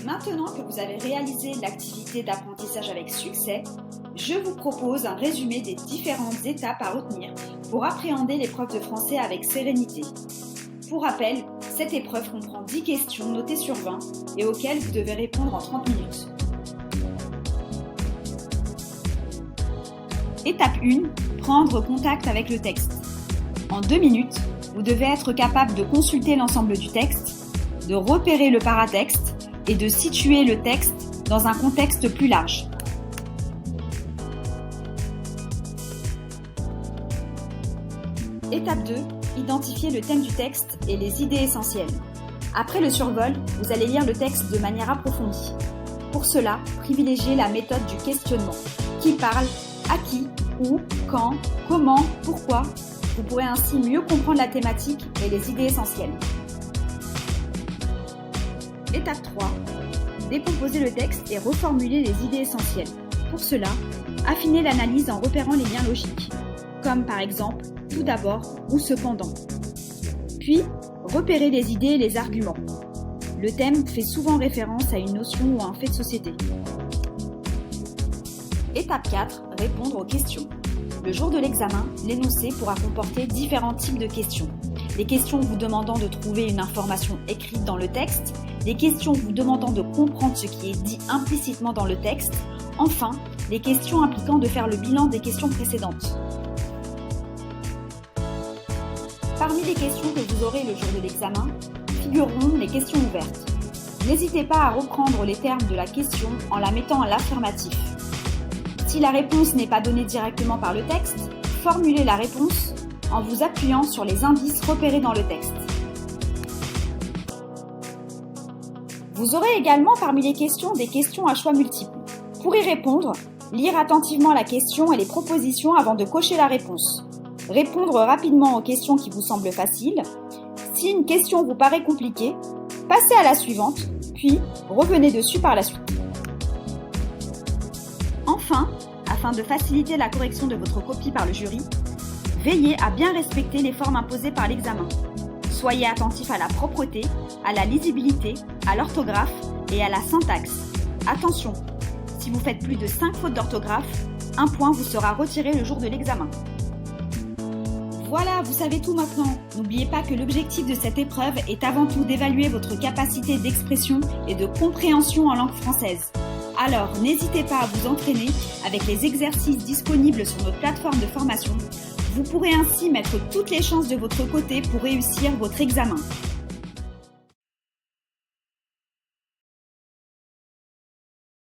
Maintenant que vous avez réalisé l'activité d'apprentissage avec succès, je vous propose un résumé des différentes étapes à retenir pour appréhender l'épreuve de français avec sérénité. Pour rappel, cette épreuve comprend 10 questions notées sur 20 et auxquelles vous devez répondre en 30 minutes. Étape 1, prendre contact avec le texte. En 2 minutes, vous devez être capable de consulter l'ensemble du texte, de repérer le paratexte et de situer le texte dans un contexte plus large. Étape 2, identifier le thème du texte et les idées essentielles. Après le survol, vous allez lire le texte de manière approfondie. Pour cela, privilégiez la méthode du questionnement. Qui parle, à qui, où, quand, comment, pourquoi. Vous pourrez ainsi mieux comprendre la thématique et les idées essentielles. Étape 3. Décomposer le texte et reformuler les idées essentielles. Pour cela, affinez l'analyse en repérant les liens logiques, comme par exemple « tout d'abord » ou « cependant ». Puis, repérez les idées et les arguments. Le thème fait souvent référence à une notion ou à un fait de société. Étape 4. Répondre aux questions. Le jour de l'examen, l'énoncé pourra comporter différents types de questions. Les questions vous demandant de trouver une information écrite dans le texte, les questions vous demandant de comprendre ce qui est dit implicitement dans le texte, enfin, les questions impliquant de faire le bilan des questions précédentes. Parmi les questions que vous aurez le jour de l'examen, figureront les questions ouvertes. N'hésitez pas à reprendre les termes de la question en la mettant à l'affirmatif. Si la réponse n'est pas donnée directement par le texte, formulez la réponse en vous appuyant sur les indices repérés dans le texte. Vous aurez également parmi les questions des questions à choix multiples. Pour y répondre, lire attentivement la question et les propositions avant de cocher la réponse. Répondre rapidement aux questions qui vous semblent faciles. Si une question vous paraît compliquée, passez à la suivante, puis revenez dessus par la suite. Enfin, afin de faciliter la correction de votre copie par le jury, veillez à bien respecter les formes imposées par l'examen. Soyez attentif à la propreté, à la lisibilité, à l'orthographe et à la syntaxe. Attention, si vous faites plus de 5 fautes d'orthographe, un point vous sera retiré le jour de l'examen. Voilà, vous savez tout maintenant. N'oubliez pas que l'objectif de cette épreuve est avant tout d'évaluer votre capacité d'expression et de compréhension en langue française. Alors, n'hésitez pas à vous entraîner avec les exercices disponibles sur notre plateforme de formation. Vous pourrez ainsi mettre toutes les chances de votre côté pour réussir votre examen.